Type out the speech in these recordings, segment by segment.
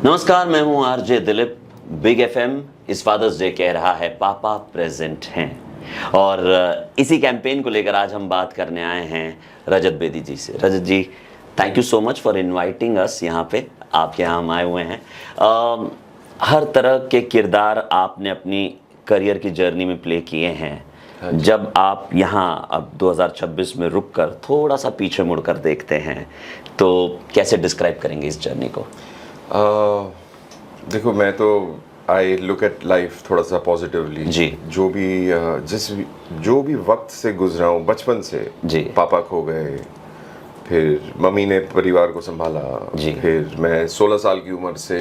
नमस्कार, मैं हूं आरजे दिलीप। बिग एफएम इस फादर्स डे कह रहा है पापा प्रेजेंट हैं, और इसी कैंपेन को लेकर आज हम बात करने आए हैं रजत बेदी जी से। Rajat ji, thank you so much for inviting us यहाँ पे। आपके यहाँ हम आए हुए हैं। हर तरह के किरदार आपने अपनी करियर की जर्नी में प्ले किए हैं। जब आप यहाँ अब 2026 में रुक कर थोड़ा सा पीछे मुड़कर देखते हैं तो कैसे डिस्क्राइब करेंगे इस जर्नी को? देखो, मैं तो आई लुक एट लाइफ थोड़ा सा पॉजिटिवली जी। जो भी वक्त से गुजरा हूँ, बचपन से जी। पापा खो गए, फिर मम्मी ने परिवार को संभाला, फिर मैं 16 साल की उम्र से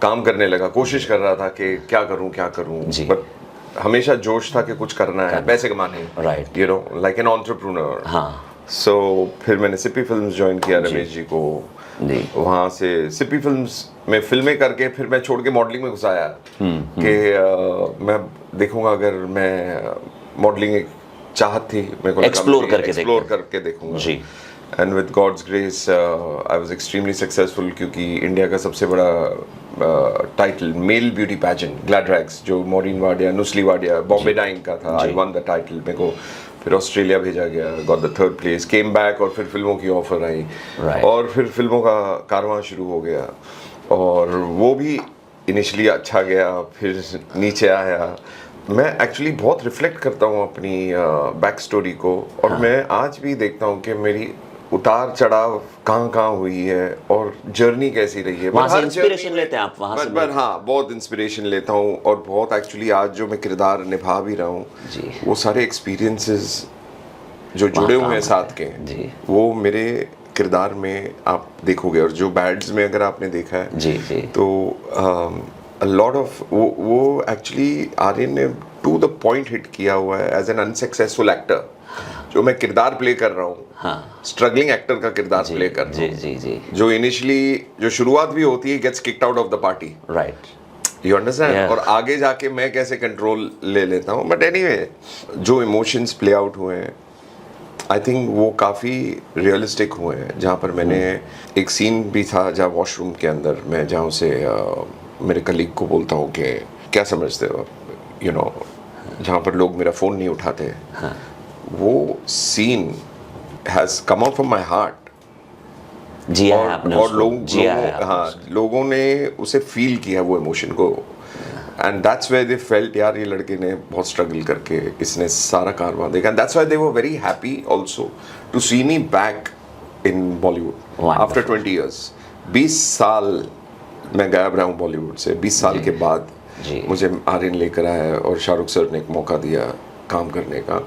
काम करने लगा, कोशिश कर रहा था कि क्या करूँ, बट हमेशा जोश था कि कुछ करना है, पैसे कमाने, right, you know, like an entrepreneur. हाँ। सो फिर मैंने सिप्पी फिल्म्स ज्वाइन किया रमेश जी को। वहाँ से सिप्पी फिल्म्स में फिल्में करके फिर मैं छोड़ के मॉडलिंग में घुस आया कि मैं देखूंगा, अगर मैं मॉडलिंग एक चाहत थी मेरे को, एक्सप्लोर करके देखूंगा जी। And with God's grace I was extremely successful, क्योंकि इंडिया का सबसे बड़ा title male beauty pageant Gladrags, जो मॉरिन वाडिया, नुस्ली वाडिया, बॉम्बे डाइंग का था, आई वन द टाइटल। मेरे को फिर ऑस्ट्रेलिया भेजा गया, got the 3rd place, came back, और फिर फिल्मों की ऑफर आई, और फिर फिल्मों का कारवां शुरू हो गया, और वो भी इनिशियली अच्छा गया, फिर नीचे आया। मैं एक्चुअली बहुत रिफ्लेक्ट करता हूँ अपनी बैक स्टोरी को, और मैं आज भी देखता हूँ कि मेरी उतार चढ़ाव कहाँ हुई है और जर्नी कैसी रही है। वहाँ से इंस्पिरेशन लेते हैं आप? वहाँ से? पर हाँ, बहुत इंस्पिरेशन लेता हूँ, और बहुत एक्चुअली आज जो मैं किरदार निभा भी रहा हूँ, वो सारे एक्सपीरियंसेस जो जुड़े हुए हैं साथ के, वो मेरे किरदार में आप देखोगे। और जो बैड्स में अगर आपने देखा है तो लॉट ऑफ वो एक्चुअली आर्यन ने टू द पॉइंट हिट किया हुआ है एज एन अनसक्सेसफुल एक्टर। जो मैं किरदार प्ले कर रहा हूँ, स्ट्रगलिंग एक्टर का किरदार प्ले कर रहा हूँ, जो इनिशियली जो शुरुआत भी होती है, gets kicked out of the party, right, you understand, और आगे जाके मैं कैसे कंट्रोल ले लेता हूँ। बट एनीवे, जो इमोशंस प्ले आउट हुए हैं, आई थिंक वो काफ़ी रियलिस्टिक हुए हैं। जहाँ पर मैंने एक सीन भी था जहाँ वॉशरूम के अंदर मैं जहाँ से मेरे कलीग को बोलता हूँ कि क्या समझते हो, यू नो, जहाँ पर लोग मेरा फ़ोन नहीं उठाते, वो scene has come out from my heart. जी आपने और लोगों ने उसे फील किया, वो इमोशन को, and that's why they felt, यार ये लड़के ने बहुत स्ट्रगल करके इसने सारा कारवां देखा, and that's why they were very happy also to see me back in Bollywood after 20 years. 20 साल मैं गायब रहा हूँ बॉलीवुड से। 20 साल के बाद मुझे आर्यन लेकर आया, और शाहरुख सर ने एक मौका दिया काम करने का,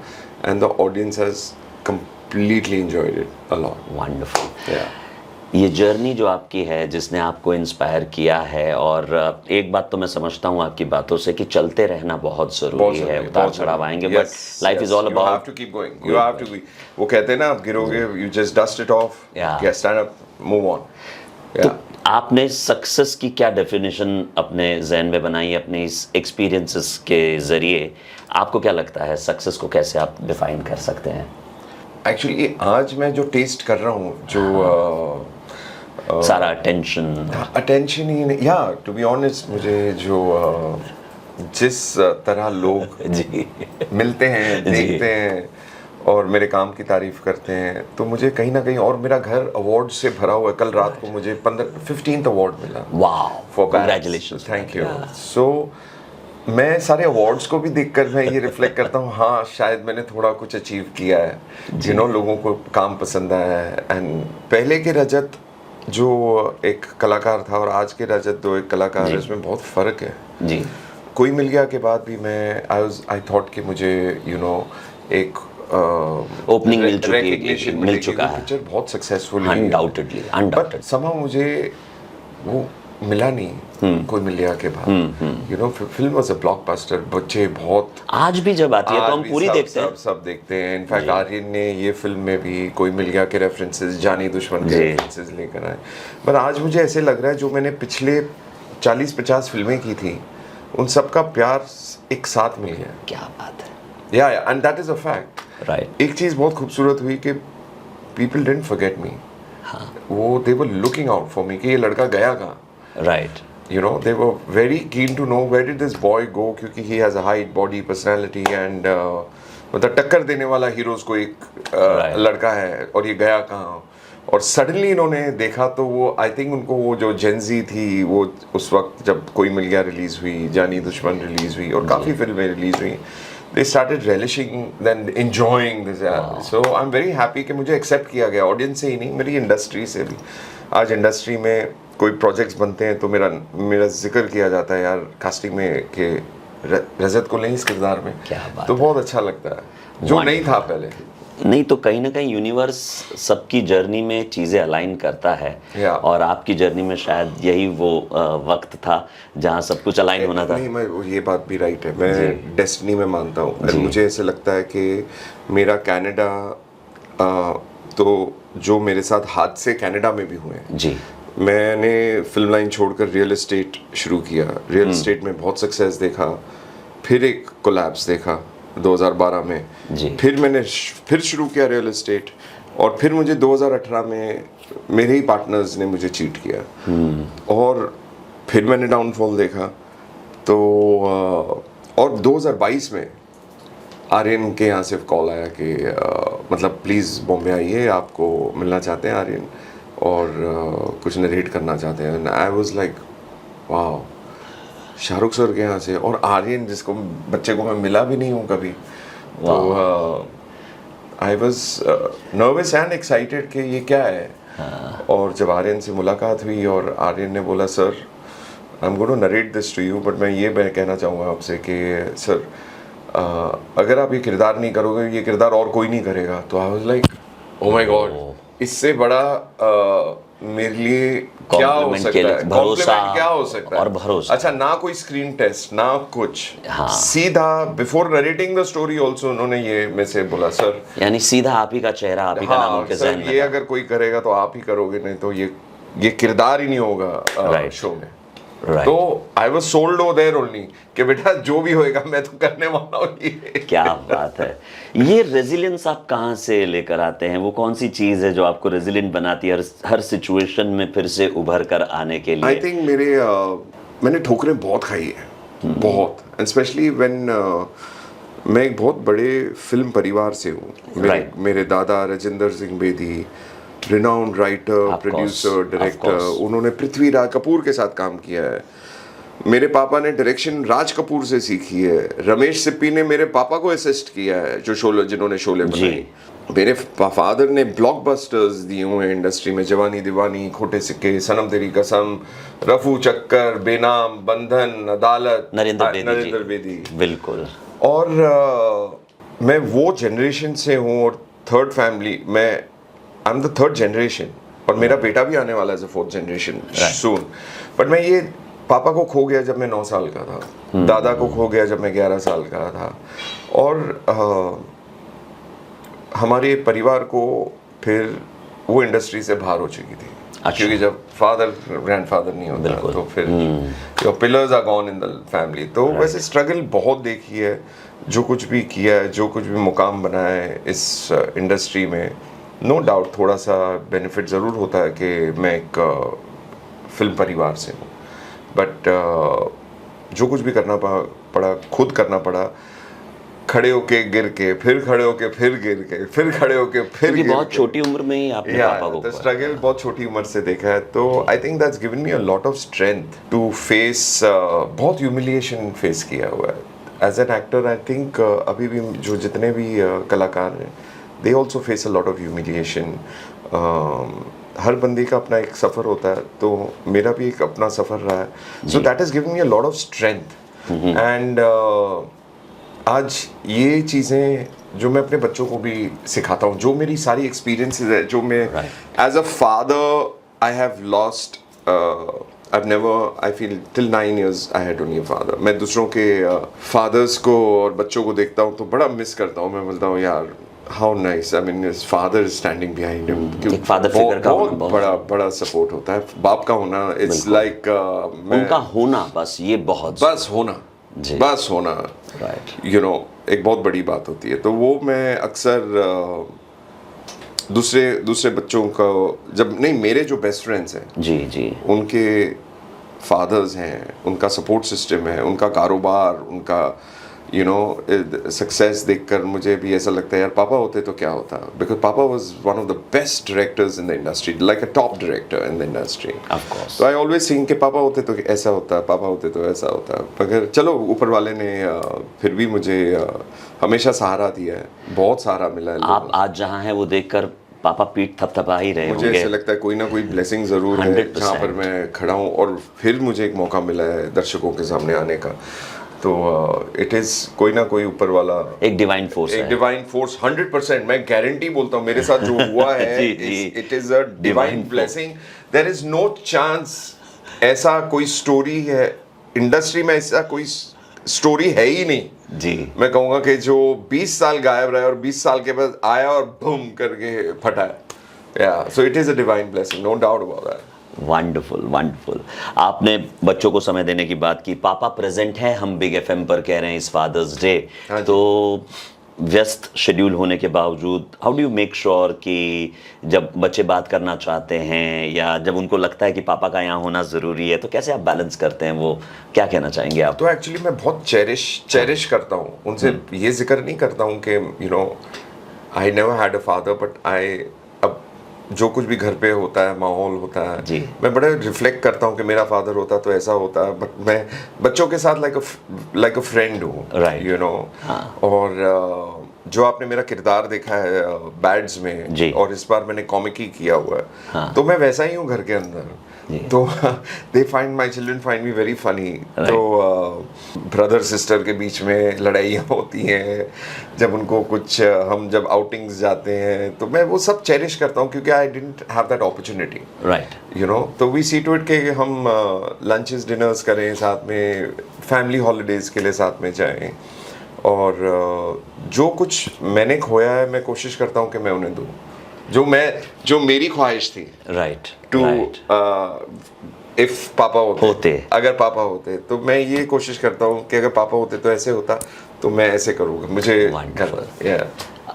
and the audience has completely enjoyed it a lot. Wonderful. ये जर्नी जो आपकी है, जिसने आपको इंस्पायर किया है, और एक बात तो मैं समझता हूँ आपकी बातों से कि चलते रहना बहुत जरूरी है। उतार चढ़ाव आएंगे, but life is all about, you have to keep going, you have to. वो कहते हैं ना, आप गिरोगे, you just dust it off, stand up, move on. तो आपने सक्सेस की क्या डेफिनेशन अपने ज़हन में बनाई अपने इस एक्सपीरियंसेस के ज़रिए? आपको क्या लगता है सक्सेस को कैसे आप डिफाइन कर सकते हैं? एक्चुअली आज मैं जो टेस्ट कर रहा हूँ, जो सारा अटेंशन ही नहीं, या टू बी ऑनेस्ट, मुझे जो जिस तरह लोग मिलते हैं, देखते हैं और मेरे काम की तारीफ करते हैं, तो मुझे कहीं ना कहीं, और मेरा घर अवार्ड से भरा हुआ है। कल रात को मुझे 15th अवार्ड मिला। Wow, for congratulations, thank you. So मैं सारे अवार्ड्स को भी देखकर मैं ये रिफ्लेक्ट करता हूँ, हाँ शायद मैंने थोड़ा कुछ अचीव किया है, यू नो, लोगों को काम पसंद आया है। एंड पहले के रजत जो एक कलाकार था और आज के रजत जो एक कलाकार है, इसमें बहुत फ़र्क है जी। कोई मिल गया के बाद भी मैं आई थॉट कि मुझे, यू नो, एक ओपनिंग मिल चुका है, पिक्चर बहुत सक्सेसफुल, अनडाउटेडली, बट somehow मुझे वो मिला नहीं कोई मिल गया के बाद, you know. Film was a blockbuster, बच्चे बहुत, आज भी जब आती है तो हम पूरी देखते हैं, सब देखते हैं। इनफैक्ट आर्यन ने ये फिल्म में भी कोई मिल गया के रेफरेंसेस, जानी दुश्मन के रेफरेंसेस लेकर आए। पर आज मुझे ऐसे लग रहा है, जो मैंने पिछले 40-50 फिल्में की थी, उन सब का प्यार एक साथ मिल गया। क्या बात है। या and that is a fact, right. एक चीज़ बहुत खूबसूरत हुई कि पीपल डिडंट फॉरगेट मी, वो they were looking out for me कि ये लड़का गया कहाँ. Right. You know, they were very keen to know where did this boy go, क्योंकि he has a height, body, personality and मतलब टक्कर देने वाला हीरोज को एक लड़का है और ये गया कहाँ. और सडनली इन्होंने देखा तो वो आई थिंक उनको वो जो जेंजी थी वो उस वक्त जब कोई मिल गया रिलीज हुई, जानी दुश्मन रिलीज हुई और काफ़ी फिल्में रिलीज हुई, they started relishing then enjoying this. So I'm very happy कि मुझे एक्सेप्ट किया गया ऑडियंस से ही नहीं, मेरी इंडस्ट्री से भी. आज इंडस्ट्री में कोई प्रोजेक्ट्स बनते हैं तो मेरा जिक्र किया जाता है यार कास्टिंग में कि रजत को लें इस किरदार में. क्या बात तो बहुत अच्छा लगता है जो नहीं था पहले. नहीं तो कहीं ना कहीं यूनिवर्स सबकी जर्नी में चीज़ें अलाइन करता है. और आपकी जर्नी में शायद यही वो वक्त था जहाँ सब कुछ अलाइन होना था. नहीं, मैं ये बात भी राइट है, मैं डेस्टिनी में मानता हूँ. मुझे ऐसे लगता है कि मेरा कनाडा तो जो मेरे साथ हादसे कनाडा में भी हुए हैं जी. मैंने फिल्म लाइन छोड़कर रियल एस्टेट शुरू किया. रियल एस्टेट में बहुत सक्सेस देखा, फिर एक कोलैप्स देखा 2012 में जी. फिर मैंने फिर शुरू किया रियल एस्टेट और फिर मुझे 2018 में मेरे ही पार्टनर्स ने मुझे चीट किया और फिर मैंने डाउनफॉल देखा. तो और 2022 में आर्यन के यहाँ से कॉल आया कि मतलब प्लीज़ बॉम्बे आइए, आपको मिलना चाहते हैं आर्यन और कुछ नरेट करना चाहते हैं. आई वाज लाइक वाह, शाहरुख सर के यहाँ से और आर्यन जिसको बच्चे को मैं मिला भी नहीं हूँ कभी. तो I was nervous and excited कि ये क्या है. और जब आर्यन से मुलाकात हुई और आर्यन ने बोला sir I am going to narrate this to you but मैं कहना चाहूँगा आपसे कि सर अगर आप ये किरदार नहीं करोगे ये किरदार और कोई नहीं करेगा. तो I was like oh my God, इससे बड़ा मेरे लिए क्या हो सकता है, भरोसा क्या हो सकता है और भरोसा. अच्छा, ना कोई स्क्रीन टेस्ट ना कुछ. सीधा before narrating the story also उन्होंने ये में से बोला सर, यानी सीधा आप ही का चेहरा, आप ही का नाम उनके ज़हन में. ये अगर कोई करेगा तो आप ही करोगे, नहीं तो ये किरदार ही नहीं होगा शो में. तो I was sold over there only कि बेटा जो भी होएगा मैं तो करने वाला हूँ ये. क्या बात है. ये रेजिलियंस आप कहाँ से लेकर आते हैं? वो कौन सी चीज़ है जो आपको रेजिलियंट बनाती है हर सिचुएशन में फिर से उभर कर आने के लिए? आई थिंक मैंने ठोकरें बहुत खाई है, बहुत. एंड स्पेशली व्हेन मैं एक बहुत बड़े फिल्म परिवार से हूँ. मेरे दादा Rajendra Singh Bedi, renowned writer, producer, director, उन्होंने पृथ्वीराज कपूर के साथ काम किया है. मेरे पापा ने डायरेक्शन राज कपूर से सीखी है. रमेश सिप्पी ने मेरे पापा को असिस्ट किया है जिन्होंने शोले बनाई. मेरे फादर ने ब्लॉकबस्टर्स दिए हुए हैं इंडस्ट्री में, जवानी दीवानी, खोटे सिक्के, सनम तेरी कसम, रफू चक्कर, बेनाम, बंधन, अदालत, नरेंद्र बेदी. बिल्कुल. और मैं वो जनरेशन से हूँ और थर्ड फैमिली में I am the third generation और मेरा बेटा भी आने वाला है as a fourth generation soon. But मैं ये पापा को खो गया जब मैं 9 साल का था, दादा को खो गया जब मैं 11 साल का था और हमारे परिवार को फिर वो इंडस्ट्री से बाहर हो चुकी थी. क्योंकि जब फादर ग्रैंडफादर नहीं होता तो फिर your pillars are gone in the family. तो वैसे स्ट्रगल बहुत देखी है, जो कुछ भी किया है, जो कुछ भी मुकाम बनाया है इस इंडस्ट्री में. नो डाउट थोड़ा सा बेनिफिट ज़रूर होता है कि मैं एक फिल्म परिवार से हूँ. बट जो कुछ भी करना पड़ा खुद करना पड़ा. खड़े होके गिर के फिर खड़े होके फिर गिर के फिर खड़े होके फिर गिर बहुत छोटी उम्र में ही आपने पापा को स्ट्रगल बहुत छोटी उम्र से देखा है. तो I think that's given me a lot of strength to face. बहुत ह्यूमिलिएशन फेस किया हुआ है as an actor. I think अभी भी जो जितने भी कलाकार हैं they also face a lot of humiliation. हर बंदे का अपना एक सफ़र होता है, तो मेरा भी एक अपना सफ़र रहा है. So that has given me a lot of strength. And आज ये चीज़ें जो मैं अपने बच्चों को भी सिखाता हूँ, जो मेरी सारी एक्सपीरियंसेस है, जो मैं as a father I have lost. I've never, I feel till 9 years I had only a father. मैं दूसरों के फादर्स को और बच्चों को देखता हूँ तो बड़ा मिस करता हूँ. मैं बोलता हूँ यार how nice. I mean his father is standing behind him. एक फादर फिगर का बहुत बड़ा सपोर्ट होता है. बाप का होना it's like उनका होना बस ये बहुत बस होना you know एक बहुत बड़ी बात होती है. तो वो मैं अक्सर दूसरे बच्चों का जब नहीं, मेरे जो बेस्ट फ्रेंड्स हैं जी जी उनके फादर्स हैं, उनका सपोर्ट सिस्टम है, उनका कारोबार, उनका सक्सेस देखकर मुझे भी ऐसा लगता है यार पापा होते तो क्या होता, बिकॉज पापा was one of the best directors in the industry, like a top director in the industry. Of course. तो आई ऑलवेज थिंक कि पापा होते तो ऐसा होता, पापा होते तो ऐसा होता, मगर चलो ऊपर वाले ने फिर भी मुझे हमेशा सहारा दिया है, बहुत सहारा मिला है। आप आज जहाँ हैं वो देखकर पापा पीठ थपथपा ही रहे मुझे ऐसा लगता है कोई ना कोई ब्लेसिंग ज़रूर है 100%। जहाँ पर मैं खड़ा हूँ, और फिर मुझे एक मौका मिला है दर्शकों के सामने आने का, तो इट इज़ कोई ना कोई ऊपर वाला एक डिवाइन फोर्स एक है। Divine force 100%। मैं गारंटी बोलता हूँ मेरे साथ जो हुआ है जी, जी। It is a divine blessing. There is no chance ऐसा कोई स्टोरी है इंडस्ट्री में, ऐसा कोई स्टोरी है ही नहीं। जी मैं कहूँगा कि जो 20 साल गायब रहा और 20 साल के बाद आया और बूम करके फटा, या so it is a divine blessing, no doubt about that. Wonderful wonderful. आपने बच्चों को समय देने की बात की, पापा प्रेजेंट हैं, हम बिग एफएम पर कह रहे हैं इस फादर्स डे, हाँ जी। तो व्यस्त शेड्यूल होने के बावजूद how do you make sure कि जब बच्चे बात करना चाहते हैं या जब उनको लगता है कि पापा का यहाँ होना ज़रूरी है, तो कैसे आप बैलेंस करते हैं, वो क्या कहना चाहेंगे आप? तो एक्चुअली मैं बहुत चेरिश करता हूँ उनसे, ये जिक्र नहीं करता हूँ कि I never had a father, but अब जो कुछ भी घर पे होता है, माहौल होता है जी। मैं बड़े रिफ्लेक्ट करता हूँ कि मेरा फादर होता तो ऐसा होता, बट मैं बच्चों के साथ लाइक अ फ्रेंड हूँ, Right. और जो आपने मेरा किरदार देखा है बैड्स में जी। और इस बार मैंने कॉमिक ही किया हुआ है, हाँ। तो मैं वैसा ही हूँ घर के अंदर, तो my children find me very funny. तो ब्रदर सिस्टर के बीच में लड़ाइयाँ होती हैं, जब उनको कुछ हम जब आउटिंग्स जाते हैं, तो मैं वो सब चेरिश करता हूँ क्योंकि I didn't have that opportunity, right. तो वी सी टू इट के हम लंचेस डिनर्स करें साथ में, फैमिली हॉलीडेज के लिए साथ में जाएं, और जो कुछ मैंने खोया है मैं कोशिश करता हूँ कि मैं उन्हें दूँ, जो मेरी ख्वाहिश थी राइट टू इफ पापा होते, अगर पापा होते, तो मैं ये कोशिश करता हूँ कि अगर पापा होते तो ऐसे होता, तो मैं ऐसे करूँगा, मुझे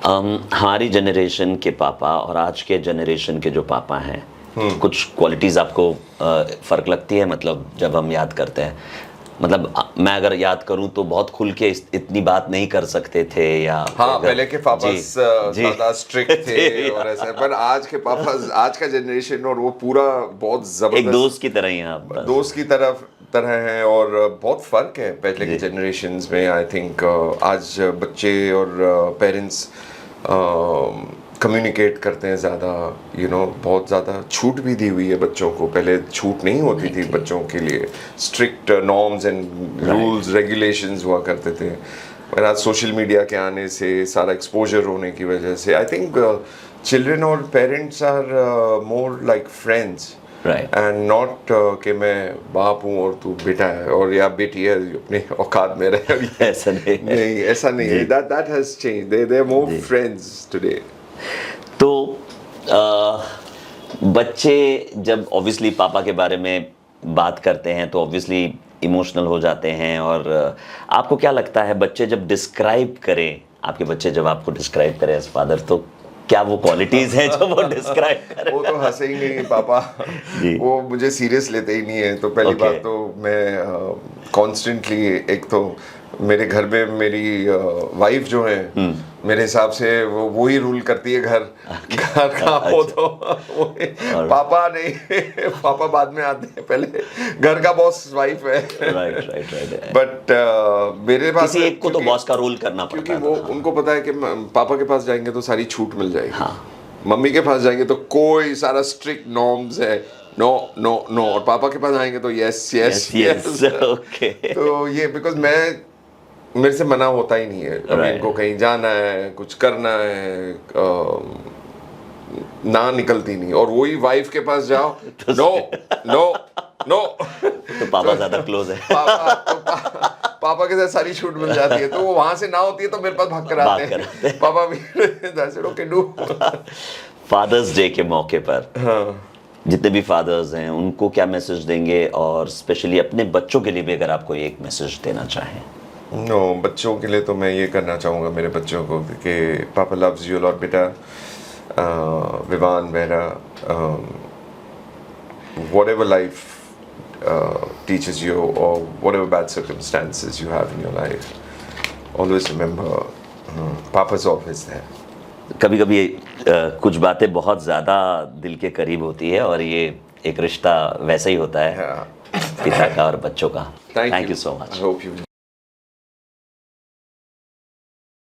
हमारी जनरेशन के पापा और आज के जनरेशन के जो पापा हैं, कुछ क्वालिटीज़ आपको फ़र्क लगती है? मतलब जब हम याद करते हैं, मतलब मैं अगर याद करूं तो बहुत खुल के इतनी बात नहीं कर सकते थे, या हाँ पहले के पापा ज़्यादा स्ट्रिक्ट थे और ऐसा, पर आज के पापा, आज का जनरेशन और वो पूरा बहुत जबरदस्त एक दोस्त की तरह ही हैं आप, दोस्त की तरह हैं, और बहुत फ़र्क है पहले के जनरेशन्स में। आई थिंक आज बच्चे और पेरेंट्स कम्युनिकेट करते हैं ज़्यादा, बहुत ज़्यादा छूट भी दी हुई है बच्चों को, पहले छूट नहीं होती थी बच्चों के लिए, strict norms and rules regulations हुआ करते थे, पर आज सोशल मीडिया के आने से, सारा एक्सपोजर होने की वजह से, आई थिंक चिल्ड्रन और parents are more like friends, and not कि मैं बाप हूँ और तू बेटा है और या बेटी है, अपने औकात में रहे। ऐसा नहीं, ऐसा नहीं है, that has changed, they are more friends today। तो बच्चे जब ऑब्वियसली पापा के बारे में बात करते हैं तो ऑब्वियसली इमोशनल हो जाते हैं, और आपको क्या लगता है बच्चे जब डिस्क्राइब करें, आपके बच्चे जब आपको डिस्क्राइब करें एज फादर, तो क्या वो क्वालिटीज हैं जो वो डिस्क्राइब करें? वो तो हंसेंगे ही पापा, वो मुझे सीरियस लेते ही नहीं है। तो पहली बात तो मैं कॉन्स्टेंटली, एक तो मेरे घर में मेरी वाइफ जो है, मेरे हिसाब से वो ही रूल करती है घर का हो, तो पापा नहीं, पापा बाद में आते हैं, पहले घर का बॉस वाइफ है। राइट। बट मेरे पास किसी एक को तो बॉस का रोल करना पड़ता है, क्योंकि वो उनको पता है कि पापा के पास जाएंगे तो सारी छूट मिल जाएगी, मम्मी के पास जाएंगे तो कोई सारा स्ट्रिक्ट नॉर्म्स है, नो नो नो, और पापा के पास आएंगे तो यस यस यस। ओके। तो ये बिकॉज मेरे से मना होता ही नहीं है, अभी इनको कहीं जाना है, कुछ करना है, ना निकलती नहीं, और वही वाइफ के पास जाओ तो नो नो नो, तो पापा ज्यादा क्लोज है, पापा के साथ सारी छूट मिल जाती है, तो वो वहां से ना होती है तो मेरे पास भाग कर आते हैं पापा भी ओके डू। फादर्स डे के मौके पर जितने भी फादर्स हैं उनको क्या मैसेज देंगे, और स्पेशली अपने बच्चों के लिए भी अगर आप कोई एक मैसेज देना चाहें? बच्चों के लिए तो मैं ये करना चाहूँगा मेरे बच्चों को कि पापा लव्स यू लॉट बेटा, Vivan, Vera, whatever life teaches you, or whatever bad circumstances you have in your life, always remember, Papa's always there. कभी कभी कुछ बातें बहुत ज़्यादा दिल के करीब होती है और ये एक रिश्ता वैसा ही होता है Yeah. पिता का और बच्चों का. Thank Thank you so much. I hope you